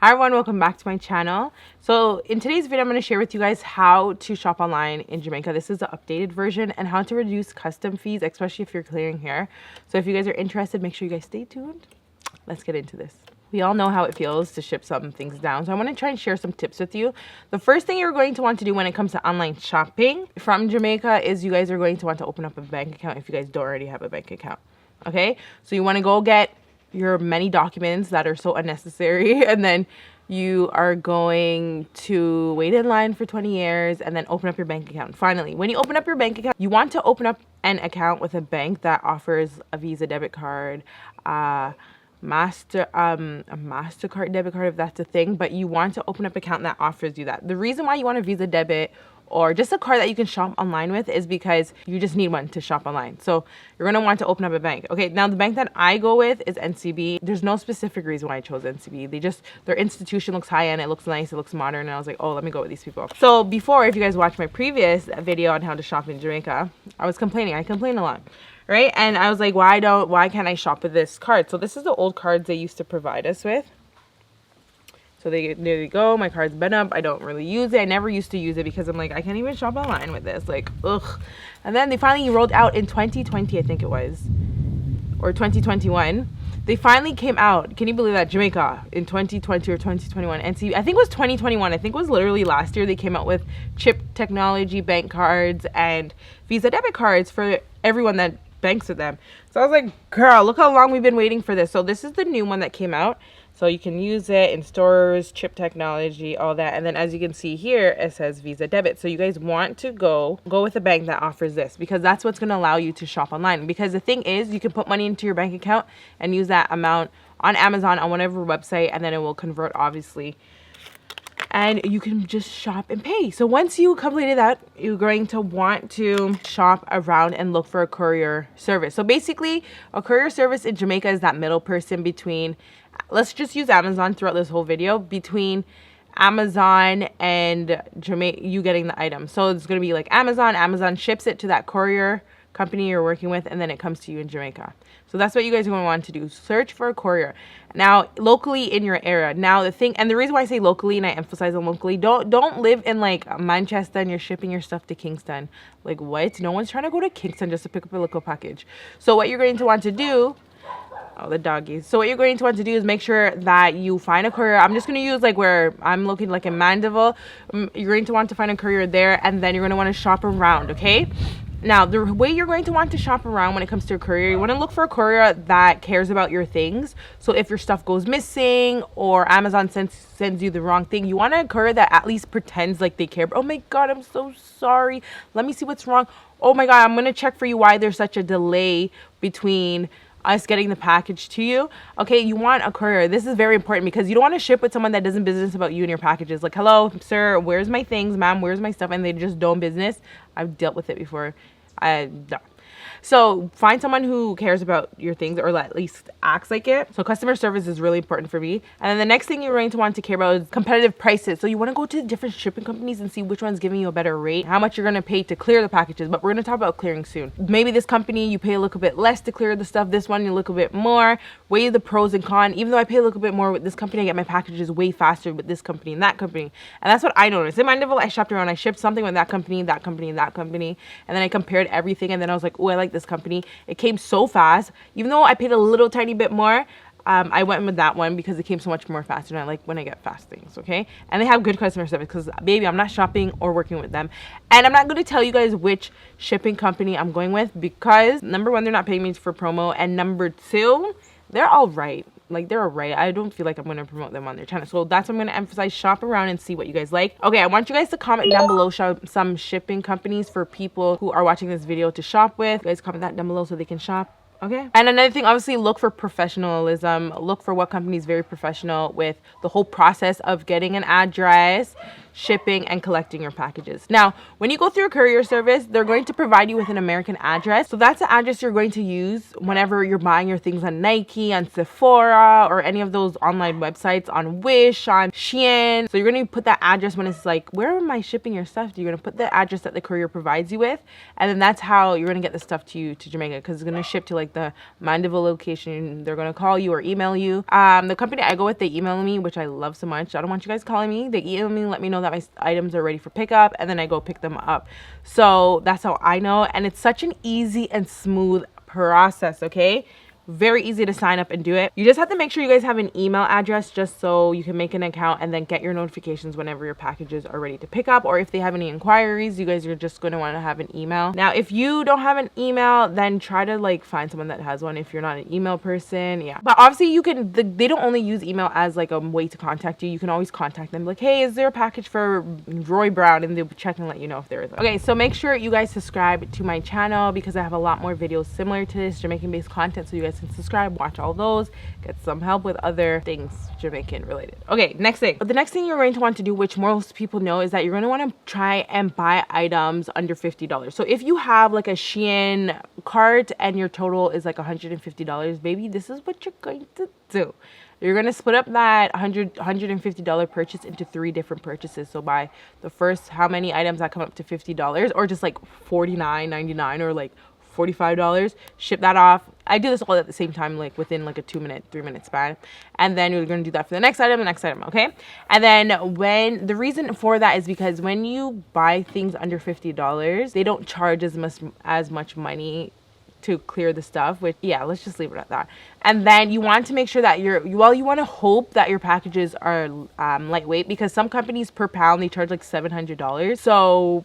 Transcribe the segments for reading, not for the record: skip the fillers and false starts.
Hi everyone, welcome back to my channel. So in today's video, I'm going to share with you guys how to shop online in Jamaica. This is the updated version and how to reduce custom fees, especially if you're clearing here. So if you guys are interested, make sure you guys stay tuned. Let's get into this. We all know how it feels to ship some things down. So I want to try and share some tips with you. The first thing you're going to want to do when it comes to online shopping from Jamaica is you guys are going to want to open up a bank account if you guys don't already have a bank account. Okay, so you want to go get your many documents that are so unnecessary, and then you are going to wait in line for 20 years and then open up your bank account. Finally, when you open up your bank account, you want to open up an account with a bank that offers a Visa debit card, a MasterCard debit card, if that's a thing, but you want to open up an account that offers you that. The reason why you want a Visa debit or just a card that you can shop online with is because you just need one to shop online. So you're going to want to open up a bank. Okay, now the bank that I go with is NCB. There's no specific reason why I chose NCB. Their institution looks high-end, it looks nice, it looks modern, and I was like, oh, let me go with these people. So before, if you guys watched my previous video on how to shop in Jamaica, I was complaining. I complained a lot, right? And I was like, why can't I shop with this card? So this is the old cards they used to provide us with. So there you go. My card's been up. I don't really use it. I never used to use it because I'm like, I can't even shop online with this. Like, ugh. And then they finally rolled out in 2020, I think it was, or 2021. They finally came out. Can you believe that? Jamaica in 2020 or 2021. And see, I think it was 2021. I think it was literally last year they came out with chip technology bank cards and Visa debit cards for everyone that banks with them. So I was like, girl, look how long we've been waiting for this. So this is the new one that came out. So you can use it in stores, chip technology, all that. And then as you can see here, it says Visa debit. So you guys want to go with a bank that offers this because that's what's going to allow you to shop online. Because the thing is, you can put money into your bank account and use that amount on Amazon, on whatever website, and then it will convert, obviously. And you can just shop and pay. So once you completed that, you're going to want to shop around and look for a courier service. So basically, a courier service in Jamaica is that middle person between, let's just use Amazon throughout this whole video, between Amazon and Jamaica, you getting the item. So it's going to be like Amazon ships it to that courier company you're working with, and then it comes to you in Jamaica. So that's what you guys are going to want to do. Search for a courier. Now, locally in your area. Now, the thing, and the reason why I say locally, and I emphasize on locally, don't live in like Manchester and you're shipping your stuff to Kingston. Like, what? No one's trying to go to Kingston just to pick up a little package. So what you're going to want to do, oh, the doggies. So what you're going to want to do is make sure that you find a courier. I'm just going to use like where I'm looking, like in Mandeville. You're going to want to find a courier there, and then you're going to want to shop around, okay? Now, the way you're going to want to shop around when it comes to a courier, you want to look for a courier that cares about your things. So if your stuff goes missing or Amazon sends you the wrong thing, you want a courier that at least pretends like they care. Oh my God, I'm so sorry. Let me see what's wrong. Oh my God, I'm going to check for you why there's such a delay between us getting the package to you. Okay, you want a courier. This is very important because you don't want to ship with someone that doesn't business about you and your packages. Like, hello, sir, where's my things? Ma'am, where's my stuff? And they just don't business. I've dealt with it before. So find someone who cares about your things, or at least acts like it. So customer service is really important for me. And then the next thing you're going to want to care about is competitive prices. So you want to go to different shipping companies and see which one's giving you a better rate, how much you're going to pay to clear the packages. But we're going to talk about clearing soon. Maybe this company you pay a little bit less to clear the stuff. This one you look a bit more. Weigh the pros and cons. Even though I pay a little bit more with this company, I get my packages way faster with this company and that company. And that's what I noticed. In Mandeville, I shopped around. I shipped something with that company, that company, and that company. And then I compared everything. And then I was like, oh, I like this company. It came so fast. Even though I paid a little tiny bit more, I went with that one because it came so much more faster, and I like when I get fast things, okay? And they have good customer service because, baby, I'm not shopping or working with them. And I'm not going to tell you guys which shipping company I'm going with because, number one, they're not paying me for promo, and number two, they're all right. Like, they're all right. I don't feel like I'm going to promote them on their channel. So that's what I'm going to emphasize. Shop around and see what you guys like. Okay, I want you guys to comment down below some shipping companies for people who are watching this video to shop with. You guys comment that down below so they can shop. Okay. And another thing, obviously, look for professionalism. Look for what company is very professional with the whole process of getting an address, shipping, and collecting your packages. Now, when you go through a courier service, they're going to provide you with an American address. So that's the address you're going to use whenever you're buying your things on Nike, on Sephora, or any of those online websites, on Wish, on Shein. So you're going to put that address when it's like, where am I shipping your stuff? You're going to put the address that the courier provides you with, and then that's how you're going to get the stuff to you to Jamaica, because it's going to ship to like the Mandeville location. They're going to call you or email you. The company I go with, they email me, which I love so much. I don't want you guys calling me. They email me, let me know that my items are ready for pickup, and then I go pick them up. So that's how I know, and it's such an easy and smooth process, okay? Very easy to sign up and do it. You just have to make sure you guys have an email address just so you can make an account and then get your notifications whenever your packages are ready to pick up, or if they have any inquiries, you guys are just going to want to have an email. Now, if you don't have an email, then try to like find someone that has one if you're not an email person. Yeah, but obviously you can, they don't only use email as like a way to contact you. You can always contact them like, hey, is there a package for Roy Brown? And they'll check and let you know if there is. Okay, so make sure you guys subscribe to my channel because I have a lot more videos similar to this, Jamaican based content, so you guys can subscribe, watch all those, get some help with other things Jamaican related. Okay, next thing. The next thing you're going to want to do, which most people know, is that you're going to want to try and buy items under $50. So if you have like a Shein cart and your total is like $150, baby, this is what you're going to do. You're going to split up that $150 purchase into 3 different purchases. So buy the first how many items that come up to $50, or just like $49.99 or like $45, ship that off. I do this all at the same time, like within like a 2-minute, 3-minute span. And then you're going to do that for the next item, okay? And then when the reason for that is because when you buy things under $50, they don't charge as much money to clear the stuff, which, yeah, let's just leave it at that. And then you want to make sure that you want to hope that your packages are lightweight, because some companies per pound, they charge like $700. So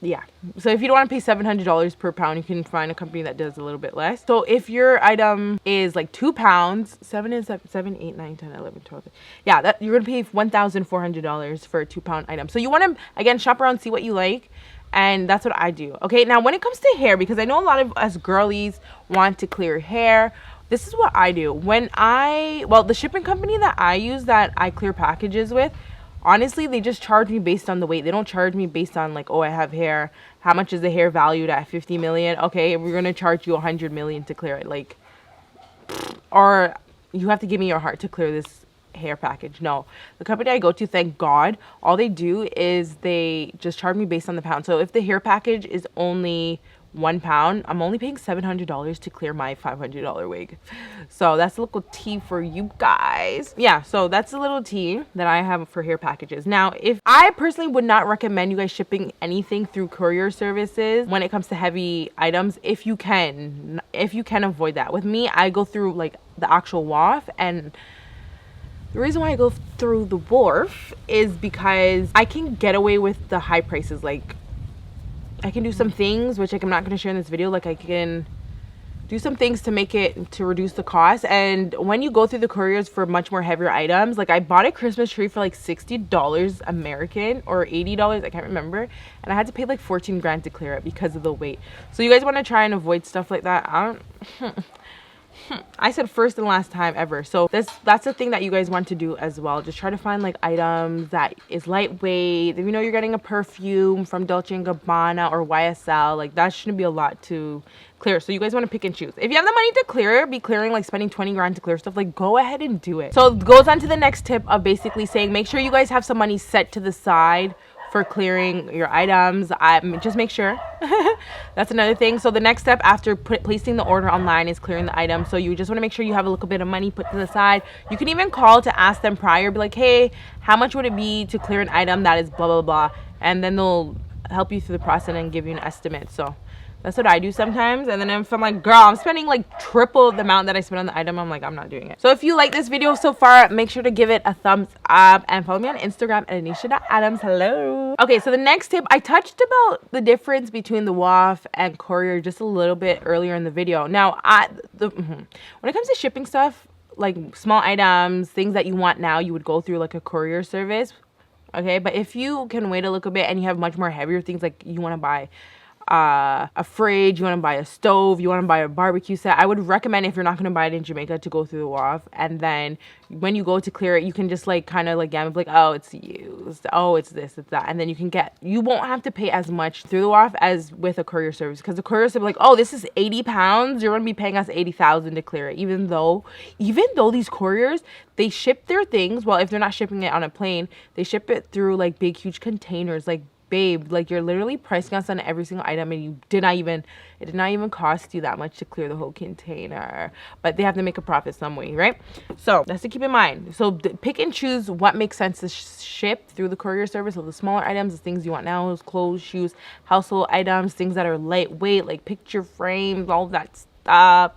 yeah, so if you don't want to pay $700 per pound, you can find a company that does a little bit less. So if your item is like 2 pounds, 7, 8, 9, 10, 11, 12, yeah, that you're gonna pay $1,400 for a 2 pound item. So you want to, again, shop around, see what you like, and that's what I do. Okay, now when it comes to hair, because I know a lot of us girlies want to clear hair, this is what I do. The shipping company that I use, that I clear packages with, honestly, they just charge me based on the weight. They don't charge me based on like, oh, I have hair. How much is the hair valued at? 50 million. Okay, we're going to charge you 100 million to clear it. Like, or you have to give me your heart to clear this hair package. No, the company I go to, thank God, all they do is they just charge me based on the pound. So if the hair package is only 1 pound, I'm only paying $700 to clear my $500 wig. So that's a little tea for you guys. Yeah, so that's a little tea that I have for hair packages. Now, if I personally would not recommend you guys shipping anything through courier services when it comes to heavy items, if you can avoid that. With me, I go through like the actual wharf, and the reason why I go through the wharf is because I can get away with the high prices. Like, I can do some things, which like I'm not going to share in this video. Like, I can do some things to reduce the cost. And when you go through the couriers for much more heavier items, like I bought a Christmas tree for like $60 American or $80, I can't remember, and I had to pay like 14 grand to clear it because of the weight. So you guys want to try and avoid stuff like that. I said first and last time ever. So that's the thing that you guys want to do as well. Just try to find like items that is lightweight. If you know you're getting a perfume from Dolce & Gabbana or YSL, like that shouldn't be a lot to clear. So you guys want to pick and choose. If you have the money to clear, be clearing, like spending 20 grand to clear stuff, like go ahead and do it. So it goes on to the next tip of basically saying, make sure you guys have some money set to the side for clearing your items. Just make sure. That's another thing. So the next step after placing the order online is clearing the item. So you just want to make sure you have a little bit of money put to the side. You can even call to ask them prior, be like, hey, how much would it be to clear an item that is blah blah blah, and then they'll help you through the process and give you an estimate. So that's what I do sometimes. And then if I'm like, girl, I'm spending like triple the amount that I spent on the item, I'm like, I'm not doing it. So if you like this video so far, make sure to give it a thumbs up and follow me on Instagram at Annesha.Adams. Hello. Okay, so the next tip, I touched about the difference between the WAF and courier just a little bit earlier in the video. Now, when it comes to shipping stuff, like small items, things that you want now, you would go through like a courier service. Okay, but if you can wait a little bit and you have much more heavier things, like you want to buy a fridge, you want to buy a stove, you want to buy a barbecue set, I would recommend, if you're not going to buy it in Jamaica, to go through the WAF. And then when you go to clear it, you can just like kind of like gamble, like, oh, it's used, oh, it's this, it's that. And then you won't have to pay as much through the WAF as with a courier service, because the courier service, like, oh, this is 80 pounds, you're going to be paying us 80,000 to clear it. Even though these couriers, they ship their things, well, if they're not shipping it on a plane, they ship it through like big, huge containers. Like, babe, like, you're literally pricing us on every single item, and it did not even cost you that much to clear the whole container. But they have to make a profit some way, right? So that's to keep in mind. So pick and choose what makes sense to ship through the courier service. So the smaller items, the things you want now, clothes, shoes, household items, things that are lightweight, like picture frames, all that stuff.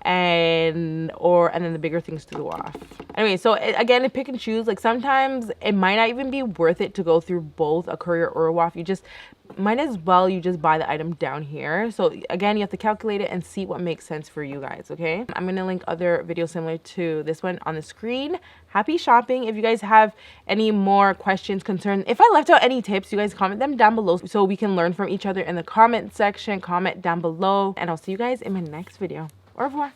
And then the bigger things to go off. Anyway, so again, pick and choose. Like, sometimes it might not even be worth it to go through both a courier or a WAF. You just might as well just buy the item down here. So again, you have to calculate it and see what makes sense for you guys. Okay, I'm gonna link other videos similar to this one on the screen. Happy shopping. If you guys have any more questions, concerns, if I left out any tips, you guys comment them down below so we can learn from each other in the comment section. Comment down below, and I'll see you guys in my next video. Au revoir.